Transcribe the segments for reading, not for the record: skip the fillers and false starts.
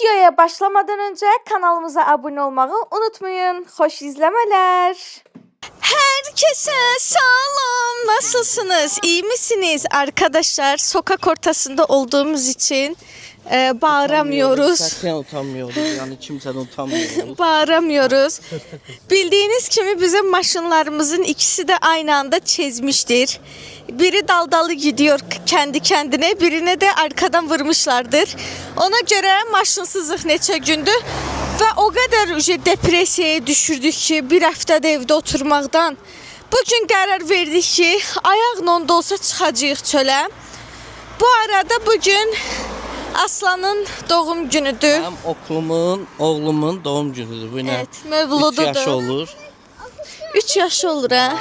Videoya başlamadan önce kanalımıza abone olmayı unutmayın. Hoş izlemeler. Herkese selam. Nasılsınız? İyi misiniz? Arkadaşlar sokak ortasında olduğumuz için bağıramıyoruz. Zaten utanmıyoruz. Yani kimseden utanmıyoruz. Bağıramıyoruz. Bildiğiniz gibi bizim maşınlarımızın ikisi de aynı anda çizmiştir. Biri daldalı gidiyor kendi kendine, birine de arkadan vurmuşlardır. Ona göre maşınsızlık neçə gündür ve o kadar depresiyaya düşürdük ki bir haftada evde oturmaktan. Bugün karar verdik ki ayaqla da olsa çıxacağıq çölə. Bu arada bugün Aslanın doğum günüdür. Benim oğlumun doğum günüdür. Bu ne? Evet, mövlududur. 3 yaş olur. 3 yaş olur ha.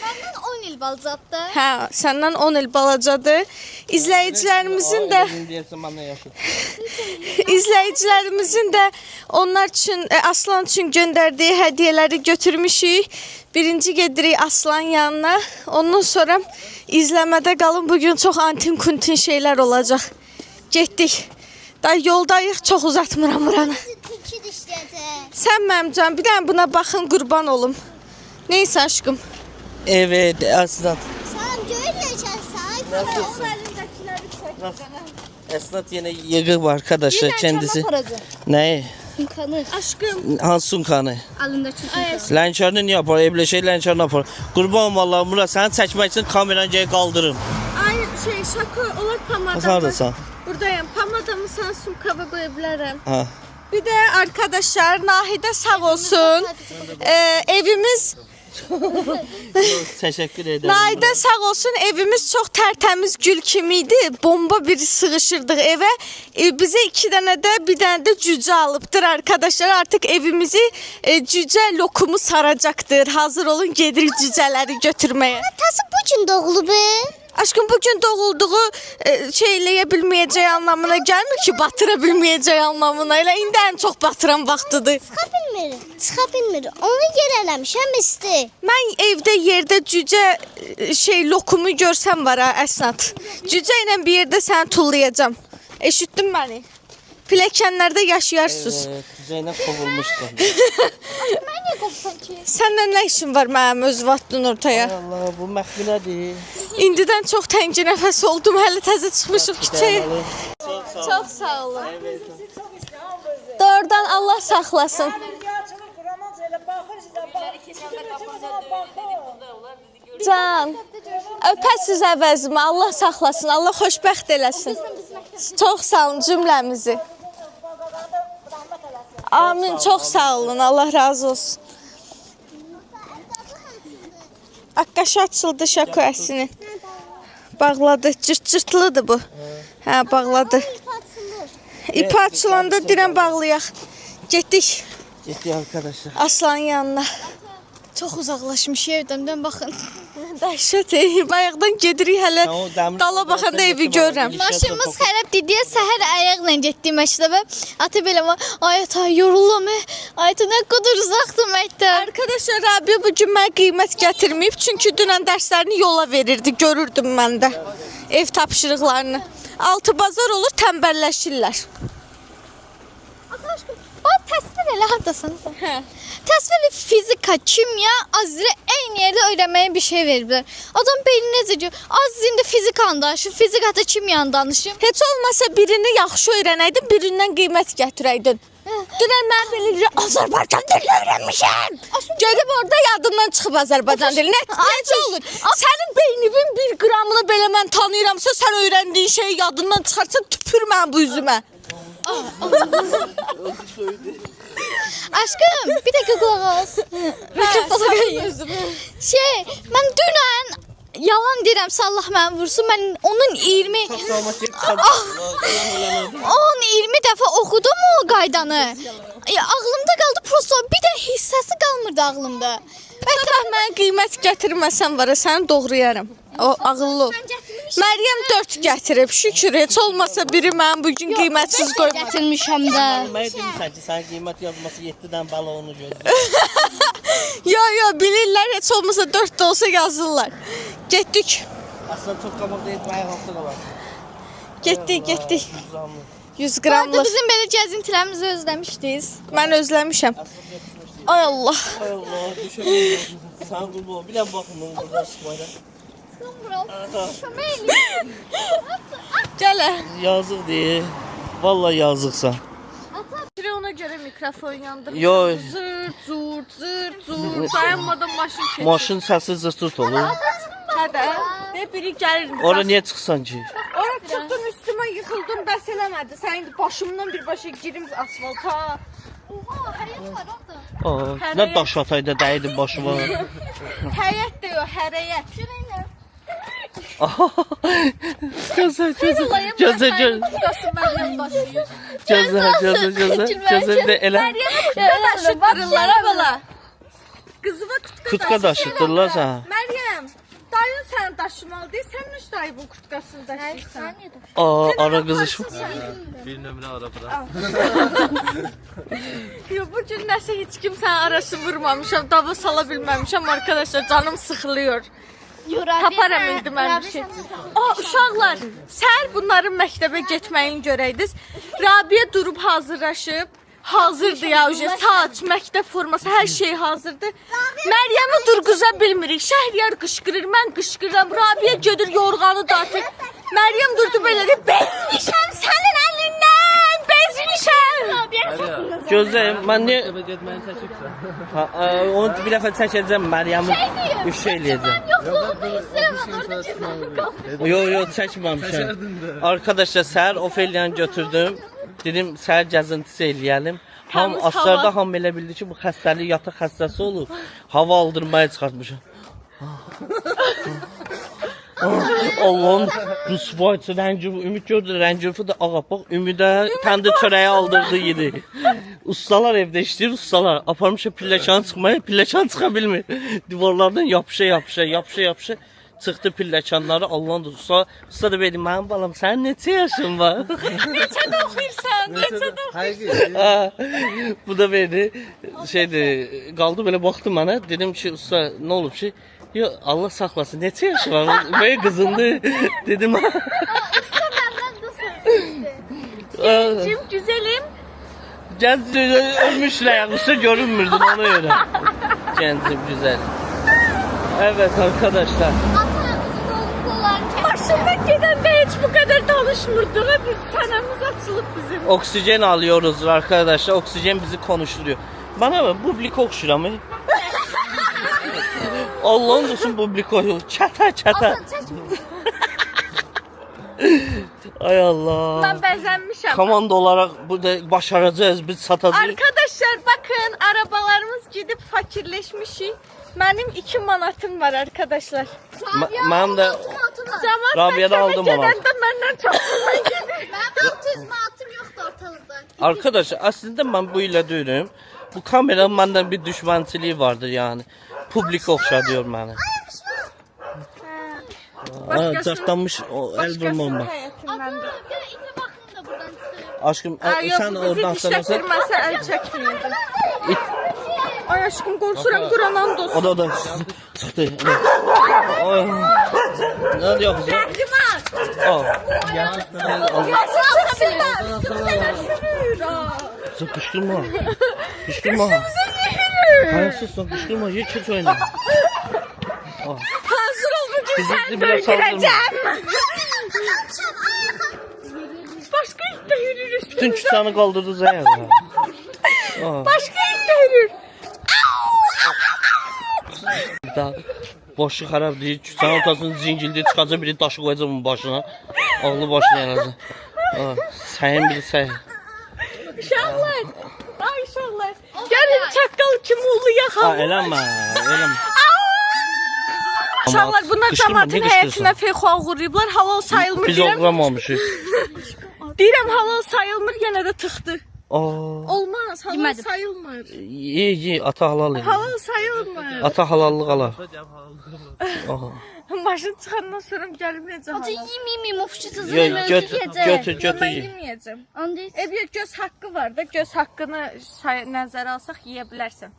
Məndən 10 il balacadır. Hə, səndən 10 il balacadır. İzləyicilərimizin də onlar üçün, Aslan üçün göndərdiyi hədiyyələri götürmüşük. Birinci gedirik Aslan yanına. Ondan sonra izləmədə qalın. Bugün çox antin kuntin şeylər olacaq. Getdik. Da yoldayıq, çox uzatmıram buranı. Sən mənim can, bir dənə buna baxın, qurban olum. Neyse aşkım. Evet Esnat. Sən görürsən, Nasılsın? Esnat yine yığı var arkadaşlar kendisi. Ne? Sunkanı. Aşkım. Hansı sunkanı? Alındakı sunkanı. Lənkarını niye yapar? Evle şey lənkarını yapar. Kurban vallahi Murat seni çəkmək için kameranı gəl qaldırım. Ay şaka olur pamadamı. Haradasan? Buradayım. Pamadamı sana sumkava qoya bilərəm. Ha. Bir de arkadaşlar Nahide sağ olsun. Evimiz Teşekkür ederim. Nahide sağ olsun, evimiz çok tertemiz gül kimiydi. Bomba bir sığışırdık eve. Bize 2 tane de bir tane de cüce alıptır arkadaşlar. Artık evimizi cüce lokumu saracaktır. Hazır olun, gedirik cüceleri götürmeye. Tası bu gün doğulub. Aşkım bugün doğulduğu şeyleyebilmeyeceği anlamına gelmiyor ki, batırabilmeyeceği anlamına. Elə indi en çok batıran vaxtıdır. Çıxa bilmir. Onu yer eləmişəm isti. Mən evdə yerdə cücə lokumu görsəm var ha Əsnat. Cücə ilə bir yerdə səni tullayacağam. Eşitdin məni? Pilləkənlərdə yaşayarsınız. Evet, Zeynep kovulmuştu. Mən niyə qopsan ki? Səndən nə işin var mənim öz vaxtın ortaya? Allah bu məxfilədir. İndidən çox təngi nəfəs oldum. Hələ təzə çıxmışıq küçəyə. Çox sağ olun. Doğrudan Allah saxlasın. Can, öpəsiz əvəzimə, Allah saxlasın, Allah xoşbəxt eləsin. Çox sağ olun cümləmizi. Amin, çox sağ olun, Allah razı olsun. Akkəşi açıldı şakoəsini. Bağladı, cırt-cırtlıdır bu. Hə, bağladı. İpi açılanda dirən bağlayaq. Getdik Getdik arkadaşlar. Aslanın yanına. Çox uzaqlaşmış evdən baxın. Dəhşət, bayaqdan gedirik hələ dala baxanda evi görürəm. Maşınımız xərabdır deyə səhər ayaqla getdik məktəbə. Ata belə ay ata yorulum. Ay ata nə qədər uzaqdır məktəb. Arkadaşlar Rabia bugün mənə qiymət gətirməyib. Çünki dünən dərslərini yola verirdi. Görürdüm mən də ev tapşırıqlarını. Altı bazar olur, tənbəlləşirlər. Ata aşkım, bax təsvir elə hardasınız? Hə. Təsvir fizika, kimya, azri eyni yerdə öyrənməyə bir şey veriblər. Adam beyni necə diyor? Azrində fizikanı danışır, fizikada kimyanı danışır. Heç olmasa birini yaxşı öyrənəydin, birindən qiymət gətirəydin. Dünən mən belə Azərbaycan dilini öyrənmişəm. Gedib orada yadından çıxıb Azərbaycan dili. Necə olur? Sənin beynimin 1 qramını belə mən tanıyıramsa, sən öyrəndiyin şeyi yadından çıxarsan tüpür mən bu üzümə. Aşkım, bir dakika qulaq as. Mən dünən yalan deyirəm, Allah məni vursun. Mən onun 20 dəfə oxudum o qaydanı. Ağlımda qaldı, prosto bir də hissəsi qalmırdı ağlımda. Bəlkə mən qiymət gətirməsəm var, səni doğrayaram. O ağıllı ol. Məryəm 4 gətirib, şükür. Heç olmasa biri mən bugün qiymətsiz qoymadım. Gətirmişəm də. Mən demişəm ki, sən qiymət yazması 7-dən bala onu gözlə. Yo, bilirlər, heç olmasa 4 də olsa yazırlar. Getdik. Aslında çox qabaq deyil, bayağı vaxtı qalar. Getdik. 100 Bu arada qramlıq. bizim belə gəzintilərimizi özləmişdiniz. Mən özləmişəm. Ay Allah. Ay Allah, düşemiyorum. Sen kurban. Bir de bakın bunu burada sıkmayla. Gələ. Yazık değil. Vallahi yazıksan. Ona görə mikrofon yandırır. Yo. Zırt, zurt, zırt, zurt. Dayanmadan maşın keçir. Maşın sesi zırt olur. Hədə. Və biri gəlir. Oraya niye çıksan ki? Ora çıxdım üstümə yıxıldım, bəs eləmədi. Sən indi başımdan birbaşa girim asfalta. Oha, həyat var orada. Aa, ne daş ataydı değdi başıma. Həyət də yox, hərəyət. Şurayla. Gözler, gözler, gözler, gözler. Məndən başlayır. Gözler bir de ele. Daşıtdırırlar bala. Qızıva Kutka daşıtırlar sana. Məryəm, dayın sən daşımalı deyil, sən nəş dayı bu kurtkasını daşıyırsan? Aa, ara kızışma. Bir nömrə ara bura. Yo, bu gün nəsə heç kim sən arası vurmamışam, dava sala bilməmişəm arkadaşlar, canım sıxılıyor. Taparam indi mən bir şey. Uşaqlar, səhər bunların məktəbə getməyin görəydiniz. Rabiə durub hazırlaşıb, hazırdır ya, saç, məktəb forması, hər şey hazırdır. Məryəmi durğuza bilmirik, Şəhriyar qışqırır, mən qışqırıram, Rabiə gedir yorğanı dağıtır. Məryəm durdu belə deyir, bezmişəm sənin əlindən, bezmişəm. Gözler, ben niye... Təbə getməni çəkibsən. Onu bir defa çekeceğim Meryem'i bir şey eləyəcəm. Yo çəkməmişəm. Arkadaşlar səhər Ofeliyanı götürdüm. Dedim səhər gəzintisi eləyəlim. Ham Təmiz aslarda hava. ham elə bildi ki bu xəstəlik yataq xəstəsi olub. Hava aldırmaya çıxartmışam. Allah'ın rüsvayçı rəncüfü, Ümid gördü rəncüfü də ağappaq. Ümidə təndir çörəyi aldırdı yedi. Ustalar evdə işləyir, ustalar. Aparmışa pilləkana çıxmaya, pilləkana çıxa bilmir. Divarlardan yapışa. Çıxdı pilləkənləri, Allah'ın usta da dedi, mənim balam, sənin neçə yaşın var? Neçədə oxuyursan, neçədə Həqiqi. Bu da verdi, qaldı belə baxdı mənə, dedim ki, usta, nə olub ki? Yo, Allah saxlasın, neçə yaşı var? Böyle qızındı, dedim. Usta benden de söyledi. Cim güzelim. Gənc ölmüşlər, yağısı görünmürdü ona göre. Gəncim, güzel. Evet arkadaşlar. Maşında gedəndə heç bu qədər danışmırdıq. Biz çənəmiz açılıb bizim. Oksijen alıyoruz arkadaşlar, oksijen bizi konuşturuyor. Bana bak, publika oxşuram. Allah'ın olsun publika, çata. Ay Allah. Mən bəzənmişəm. Komanda olarak burada başaracağız, biz satacağız. Arkadaşlar bakın, arabalarımız gidip fakirleşmişik. Benim 2 manatım var arkadaşlar. Mənim də Cəmat Rabia'da məktəbə aldım ama. gedəndə məndən çox pullar gedir. Benim 600 manatım yoktu ortalıkta. Arkadaşlar aslında ben bu ile diyorum. Bu kameranın benden bir düşmançılığı vardır yani. Publika oxşadır məni. Çartlanmış o el vurmam bak. həyətindən. İlmi bakın da buradan çıkıyor. Aşkım sen oradan Bizi sanırsan. dişləşdirməsə əl çəkməyəcəm. İt. Ay aşkım, qorxuram, Quran dost. O da çıktı. Ay. Ne diyor kızım? Aa. Sıkıştırma. Kışkırma. Hayır sus lan, kışkırma. Hiç oyna. Hazır ol, bugün Bizi səni biraz öldürəcəm. Başqa itdə yürür Bütün üstümüzə. kütüğünü kaldırdı Zeyaz. Başqa itdə yürür. Daha başı xarab deyil. Kütüğün ortasını zingildi, çıxacaq biri daşı koyacaq onun başına. Ağlı başına yanacaq. Səyin biri səyin. Uşaqlar. Ay uşaqlar. Gəlin çaqqal kimi uluyaq. Eləmə. Uşaqlar bunlar Qışqırma, cəmatın niyə həyətinə feyxuan vuruyublar. Halal sayılmır Biz deyirəm. oğlamamışıq. Deyirəm halal sayılmır, yenə də tıxdı. Aa. Olmaz, halal sayılmır. Ye, ata halal ye. Halal sayılmır. Ata halallıq ala. Aha. Maşın çıxandan sonra gəlib necə Hadi halal. yemeyeyim ofşutsuz. Götür Mən ye. yeməyəcəm. Andı. Bir göz haqqı var da, göz haqqını nəzərə alsaq yeyə bilərsən.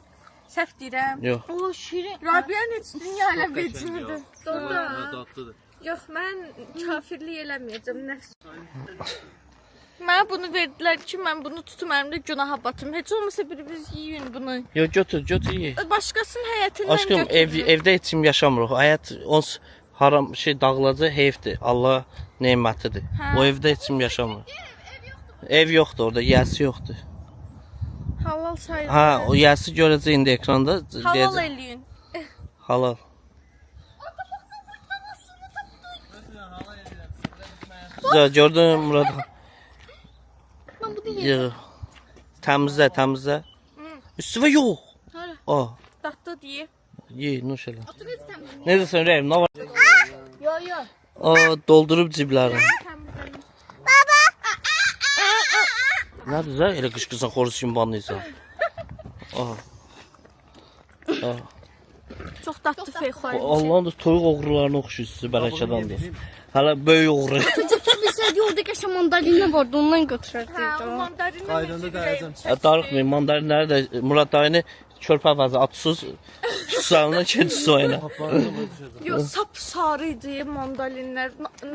Səhv deyirəm. Yox. O şirin. Rabiə heç dünya ilə vecinidir. Doğru. Dadlıdır. Yox, mən kafirlik eləməyəcəm, nəfs. Mənə bunu verdilər ki, mən bunu tutum əlimdə günaha batım. Heç olmasa birimiz yiyin bunu. Yo götür ye. Başqasının həyətindən Aşkım götürün. evdə heç kim yaşamırıq. Həyat ons haram şey dağılacaq heyfdir. Allah nemətidir. Hə. O evdə heç kim yaşamır. Ev yoxdur orada, yəsi yoxdur. Halal sayılır. Ha, o yəsi görəcək indi ekranda. Halal deyəcək. eləyin. Halal. Ya gördün Murad? Ben bunu Yığ. Təmizlə. Üstüvə yox. Hara? Aa, Dadlı deyə. ye, nuş elə. yiyeceğim. Ne diyorsun Reyim? Ne var? Yo yo. Aa, doldurup ciblərini. Nədir zə? Elə qışqırsan, xoruz kimi banlayırsan. Aa. Aa. Çox dadlı feyxoy. Allah'ın da toyuq oğrularına oxşuyursunuz bələkədandır. Hələ böyük oğru. Bizde orada yaşam mandalina vardı ondan götürürdük. Hə, mandarinə Ayrında dəyəcəm. Darıxmayın, mandarinləri də Murad dayını körpə əvəzi atsız susalına keçi soyuna. Yox, sap sarı idi mandalinlər,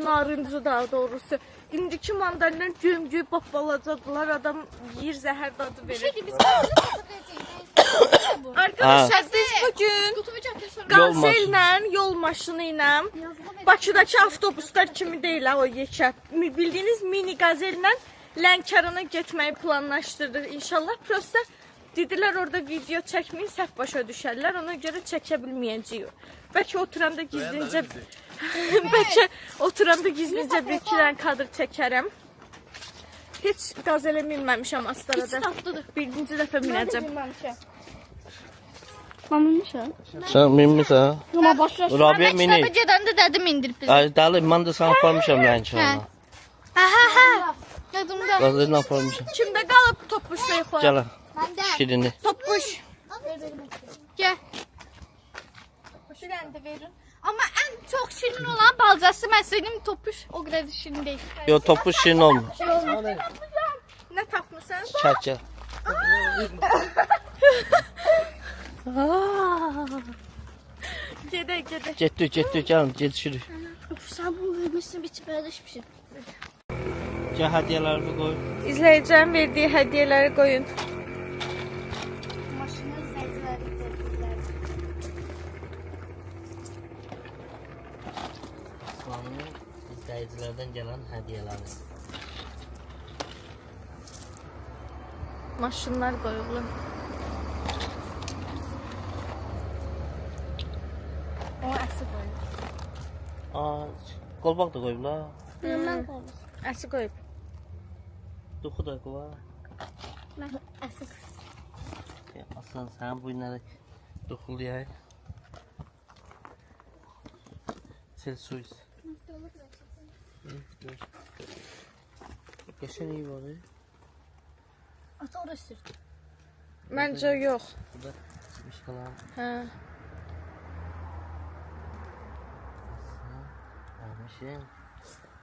narıncı daha doğrusu. İndiki mandalinlər gömgöy balacadılar, adam yeyir, zəhər dadı verir. Arkadaşlar biz bugün qazellə, yol maşını ilə Bakıdakı avtobuslar kimi deyil ha o yekə. Bildiyiniz mini qazellə Lənkərana getməyi planlaşdırdıq inşallah. Prosta dedilər orada video çəkməyin, səhv başa düşərlər. Ona görə çəkə bilməyəcəyik. Bəlkə oturanda gizlincə bir iki dənə kadr çəkərəm. Heç qazelə minməmişəm Astarada. Birinci dəfə minəcəm. Ben bilmişim. Sən minmirsən? Ama başla. Rabia mini. Ben gedəndə dedim indirip bizi. Ay, dəli, mən də sana aparmışam Lənkərana. Ha. Yadımda. Qazelinə aparmışam. Kimdə qalıb Toppuş feyxoy? Gələ, Ben de. şirini. Toppuş. Gel. Topuşu də verin. Ama en çok şirin olan balcası ben söyleyeyim topuş o kadar da şirin değil. Yo, topu şirin olmur. Nə tapmısan? Çək, gəl. Gedək. Getdik, gəlin, gedişirik. Sen bunu vermişsin bir paylaşmışsın. Gəl, hədiyyələri qoy. İzləyicinin verdiyi hədiyyələri qoyun. Maşını izleyiciler. İslamın izləyicilərdən gələn hədiyyələri. Maşınlar qoyulur. O əsi qoyulur. Aa, qolbaq da qoyublar. Ben koydum. Əsi qoyub. Duxu da qoyublar. Ben asık. Aslan, sən bu günləri duxulayaq. Celsius. Qəşən iyi var. Ata orası. Məncə yox. Bu da çıxmış qalan. Hə. Vermişim.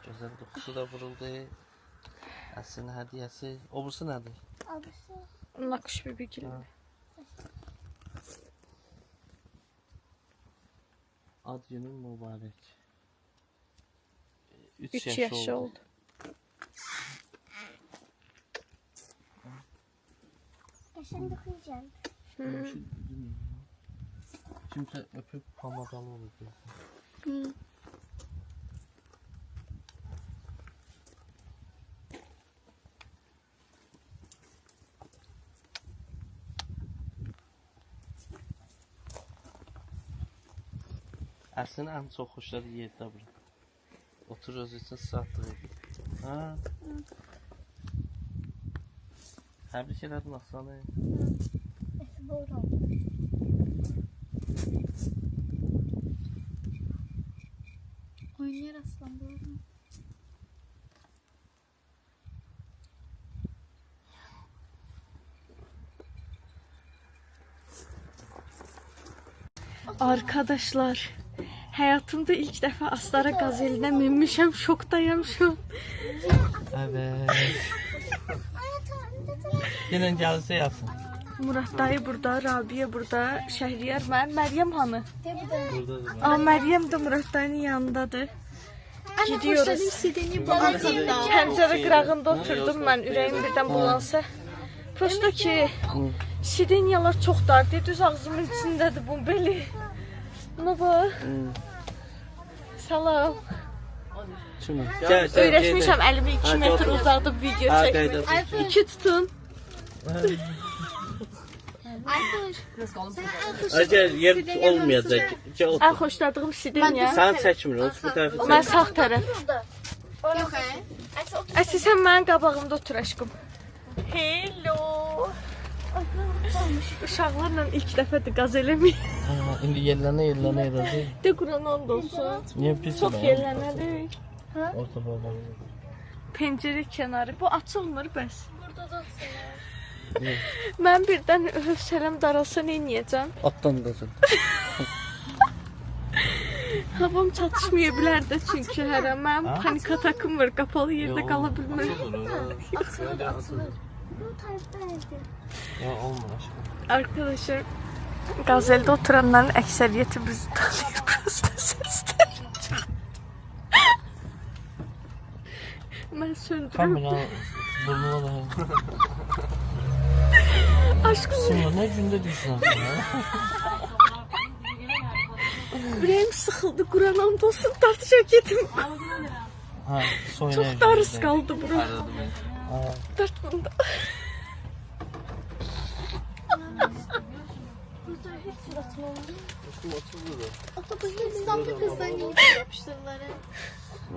Gözəl duxusu da vuruldu. Əslin hədiyyəsi. Obursu nədir? Abisi. Nakış bibi gil. Ad günün mübarək. 3 yaşı oldu. Kaşını dokuyacağım. Kimsə öpüb pamadalı olur. Əslində ən çox xoşladığı yerdə bura. Otur özü üçün saatlığı. Ha? Təbrik elədim Aslanı. Doğru. Oynuyor aslan doğru. Arkadaşlar, həyatımda ilk dəfə Astara qazelinə minmişəm, şokdayam şu an. Evet. Gelin gəlsə yazsın. Murad dayı burada, Rabia burada, Şəhriyar mən, Məryəm hanı? Buradadır. Aa, Məryəm də Murad dayının yanındadır. gidiyoruz. Pəncərə qırağında oturdum mən, ürəyim birdən bulansa. Prosto ki, sidenyalar çox dardır, düz ağzımın içindədir bu beli. Buna bax. Salam. Şimdi. Öyrəşmişəm əlimi 2 metr uzadıb video çəkmək. 2 tutun. Acaba yer olmayacak. Ən xoşladığım sidenya. Sen çekmiyor. Olsun bu tarafı Mən çek. sağ tərəf. Əsi sən mənim qabağımda otur aşkım. Hello. Uşaqlarla ilk dəfədir qaz eləməyim. Şimdi yerlene. De Quran and olsun. Niye pis Çox yerlənəlik. Orta baba. Pəncərə kənarı. Bu açılmır bəs. Mən birdən hövsələm daralsa nə edəcəm? Attan kazın. Havam çatışmaya bilər də çünki hər an mənim panik atakım var. Qapalı yerdə qala bilmirəm. Ya olmaz. Arkadaşlar, Qazel'də oturanların əksəriyyəti bizi tanıyır. Prosto səslər. Mən söndürüm. Kamera burnuna da. Aşkım, Sonra ne günde düşünüyorsun ya? ürəyim sıxıldı. Quran and olsun, dartacaq gedim. Ha, soyuna Çox darız qaldı bura. Dart bunda.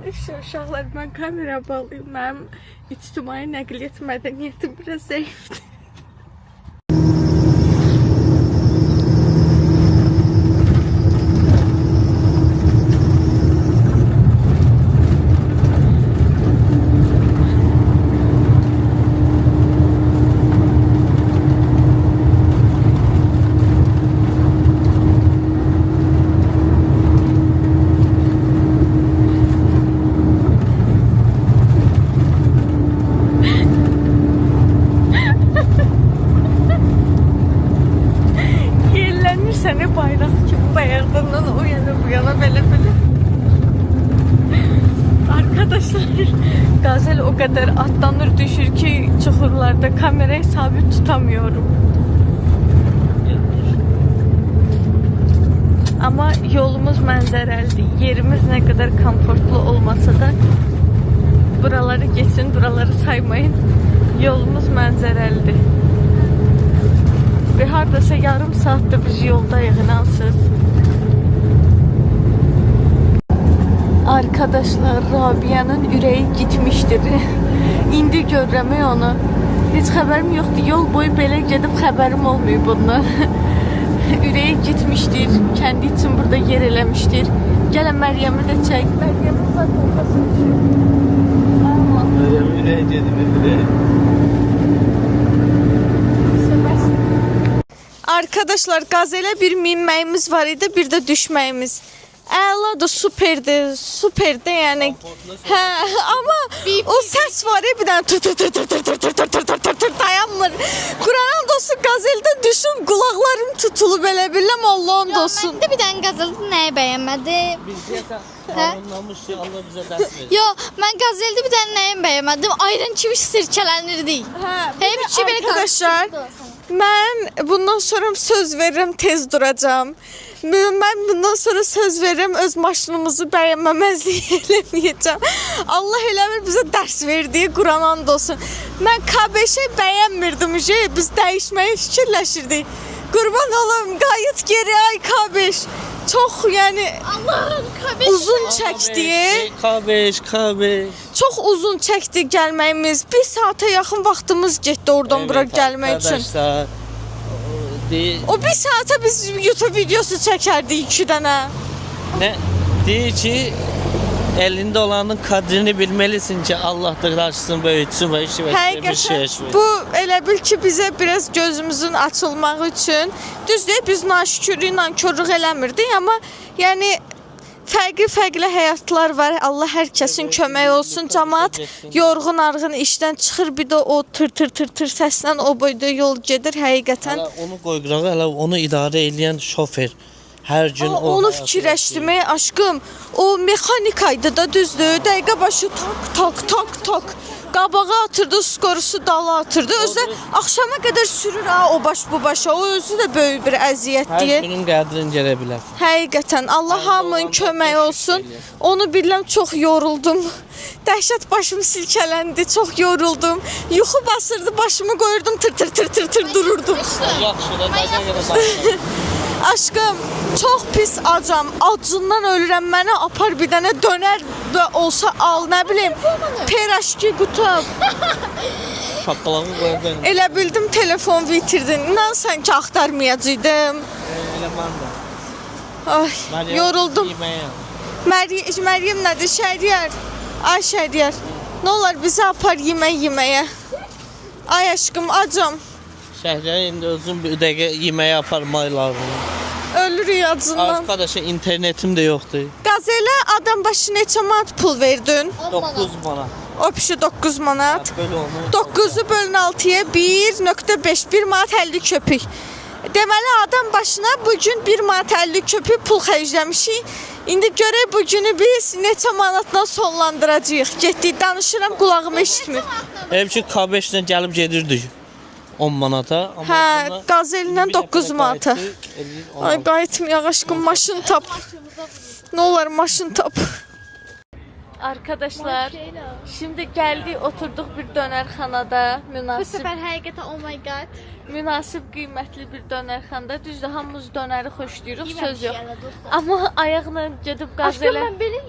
Uşaqlar, mən kamera bağlıyım. Mənim ictimai nəqliyyat mədəniyyətim biraz zəifdir. Səni bayraq kimi bayaqdan o yana bu yana belə. Arkadaşlar, Qazel o kadar atlanır düşür ki çukurlarda kamerayı sabit tutamıyorum. Ama yolumuz mənzərəlidir. Yerimiz nə qədər komfortlu olmasa da buraları geçin, buraları saymayın. Yolumuz mənzərəlidir. Ve hardasa yarım saattir biz yoldayıq, inansız. Arkadaşlar, Rabia'nın ürəyi gitmişdir. İndi görürəm onu. Heç xəbərim yoxdur. Yol boyu belə gedib xəbərim olmuyor bundan. Ürəyi gitmişdir. Kendi için burada yer eləmişdir. Gələn Məryəmi də çək. Məryəmin zaten kafasını düşür. Meryem yüreğe dedi. Arkadaşlar, Qazelə bir minməyimiz var idi, bir də düşməyimiz. Əladır, superdir yəni. Hə, amma o səs var ya, bir dənə tır dayanmır. Quran olsun, Qazeldən düşüm, qulaqlarım tutulub elə biləm, Allah'ın olsun. Mən də bir dənə Qazeldə nəyi bəyənmədim? Biz anlamış ki, Allah bize ders verir. Yo, mən Qazeldə bir dənə nəyi bəyənmədim? Ayran kimi sirkələnirdik. Hep içi belə Arkadaşlar, mən bundan sonra söz veririm, tez duracağım. Mən bundan sonra söz veririm, öz maşınımızı bəyənməməzlik eləməyəcəm. Allah eləmir bizə dərs verdiyi Quran and olsun. Mən K5-i bəyənmirdim, biz dəyişməyi fikirləşirdik. Qurban olum, qayıt geri ay K5. Çox yəni Allah'ım K5 uzun çəkdi. K5. Çox uzun çəkdi gəlməyimiz. 1 saata yaxın vaxtımız getdi oradan bura gəlmək üçün. Arkadaşlar, O 1 saata biz YouTube videosu çəkərdik 2 dənə. ne? Deyir ki, elinde olanın kadrini bilmelisin ki Allah da karşısını böyütsün ve işi bir şey Həqiqətən bu elə bil ki bizə biraz gözümüzün açılması üçün. Düzdür, biz naşükürlüklə körlük eləmirdik, amma yəni fərqli həyatlar var. Allah hər kəsin kömək olsun. Cəmaət yorğun arğın işdən çıxır, bir də o tır səslə o boyda yol gedir həqiqətən. Hələ onu qoy qırağa, hələ onu idarə edən şofer. Hər gün o Onu həyatı fikirləşdim, aşkım. O mexanikaydı da düzdür. Dəqiqə başı tak. Qabağa atırdı, skorusu dala atırdı. Özü də axşama qədər sürür ha o baş bu başa. O özü də böyük bir Hər əziyyətdir. günün qədrini görə bilər. Həqiqətən Allah hamının köməyi olsun. Onu biləm çox yoruldum. Dəhşət başım silkələndi, çox yoruldum. Yuxu basırdı, başımı qoyurdum, tır dururdum. Yaxşı da nəsə görə başlayır. Aşkım, çox pis acam. Acından ölürəm. Mənə apar bir dənə dönər və olsa al, nə bilim, peraşki qutab. Şapqalağı qoyurdun. Elə bildim telefon bitirdin. İnansan ki, axtarmayacaqdım. Elə mən də. Ay, yoruldum. Məryəm nədir? Şəhriyar. Ay Şəhriyar. Nə olar bizi apar yeməyə. Ay aşkım, acam. Şəhriyar indi özün bir dəqiqə yeməyə aparmaq lazım. Ölürük acından. Arkadaşlar internetim də yoxdur. Qazelə adam başı neçə manat pul verdin? 9 manat. O pişi 9 manat. Böyle olmuş. 9'u bölün 6'ya 1.5, 1 manat 50 köpük. Deməli adam başına bugün 1 manat 50 köpük pul xərcləmişik. İndi görək bugünü biz neçə manatla sonlandıracağıq. Getdik, danışıram, qulağım eşitmir. Hem ki K5 ilə gəlib gedirdik 10 manata. Hə, qazellə 9 manata. Ay qayıtmayaq aşkım, maşın tap. Ne olar maşın tap. Arkadaşlar, şimdi geldik oturduk bir dönerxanada, Bu münasib səfər həqiqətən oh my god. münasib qiymətli bir dönərxanada. Düzdür, hamımız dönəri xoşlayırıq, Yeməmiş söz yox. yəni dostlar. Amma ayaqla gedib Aşkım qazelə. mən belə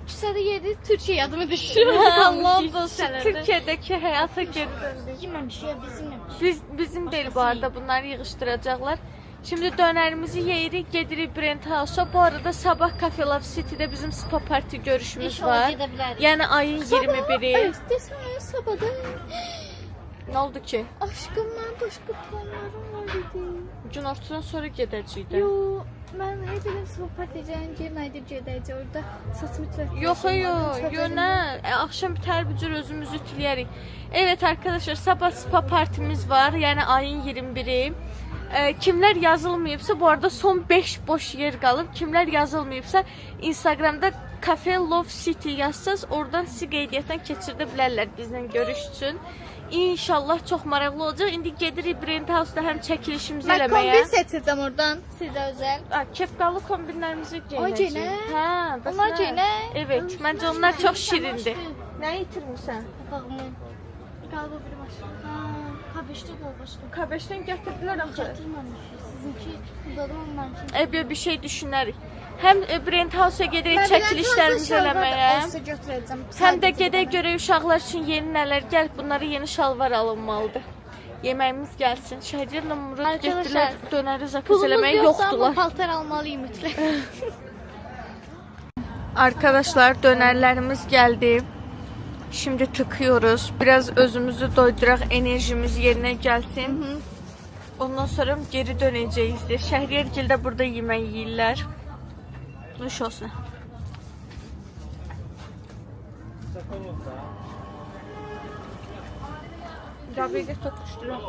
küsədə yedi Türkiyə yadıma düşdü. Allah olsun, Türkiyədəki həyata geri döndük. Yeməmiş ya bizim. Bizim deyil bu arada, bunları yığışdıracaqlar. Şimdi dönerimizi yeyirik, gedirik Brent House-a. Bu arada sabah Cafe Love City'de bizim spa parti görüşümüz İnşallah var. gedə bilərik. Yəni ayın 21-i. Desene sabahda. Ne oldu ki? Aşkım mən başqa planlarım var idi. Gün ortadan sonra gedəcəkdi. Yo, mən nə bilim sohbət edəcəyim, gedib gedəcək orada saçımı çəkəcəm. Yo, nə? Axşam bitər bu cür özümüzü ütüləyərik. Evet arkadaşlar, sabah spa partimiz var. Yəni ayın 21-i. Kimlər yazılmayıbsa, bu arada son 5 boş yer qalıb. Kimlər yazılmayıbsa, Instagramda Cafe Love City yazsaz, oradan sizi qeydiyyatdan keçirdə bilərlər bizlə görüş üçün. İnşallah çox maraqlı olacaq. İndi gedirik Brent House-da həm çəkilişimizi Mən eləməyə. kombin seçəcəm oradan sizə özəl. Kepqalı kombinlərimizi O geyinəcəyik. geyinək? Hə, bəs Onlar nə? geyinək? Evet, məncə onlar çox şirindir. Nə itirmisən? Papağımı. Qalba bir başqa. Ha, K5-də də başqa. K5-dən gətirdilər axı. Gətirməmişik. Sizinki burada olmamışıq. Bir şey düşünərik. Həm Brent House-a gedirik çəkilişlərimizi eləməyə. Olsa götürəcəm. Həm də gedək görək uşaqlar üçün yeni nələr gəlib, bunlara yeni şalvar alınmalıdır. Yeməyimiz gəlsin. Şəhərlə Murad Arkadaşlar, getdilər dönəri zakaz Pulumuz eləməyə yoxsa amma yoxdular. paltar almalıyım mütləq. Arkadaşlar dönərlərimiz gəldi. Şimdi tıkıyoruz. Biraz özümüzü doyduraq, enerjimiz yerine gelsin. Ondan sonra geri dönəcəyizdir. Şəhriyargil də burada yemək yeyirlər. Nuş olsun. Qabiqə toxuşduram.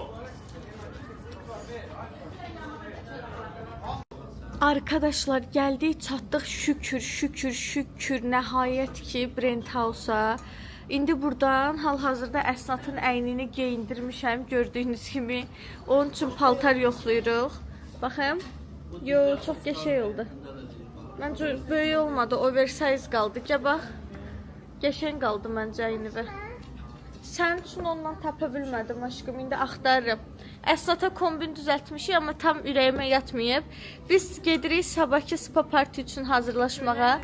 Arkadaşlar geldik, çatdıq, şükür nəhayət ki Brent House-a. İndi buradan hal-hazırda Əsnatın əynini geyindirmişəm, gördüyünüz kimi. Onun üçün paltar yoxlayırıq. Baxın. Yo, çox qəşəng oldu. Məncə böyük olmadı, oversize qaldı. Gəl bax. Qəşəng qaldı məncə əynivi. Sənin üçün ondan tapa bilmədim aşkım, indi axtarırım. Əsnata kombin düzəltmişik, amma tam ürəyimə yatmayıb. Biz gedirik sabahki spa parti üçün hazırlaşmağa.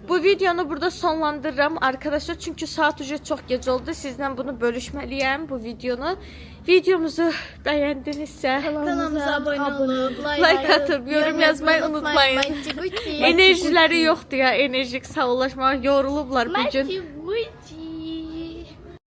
Bu videonu burada sonlandırıram arkadaşlar, çünkü saat ucu çok gece oldu. Sizden bunu bölüşmeliyim, bu videonu. Videomuzu beğendinizse Kanalımıza abone olun, like atıp yorum yazmayı unutmayın. Enerjileri yoktu ya, enerjik sağollaşmağa yorulublar bugün.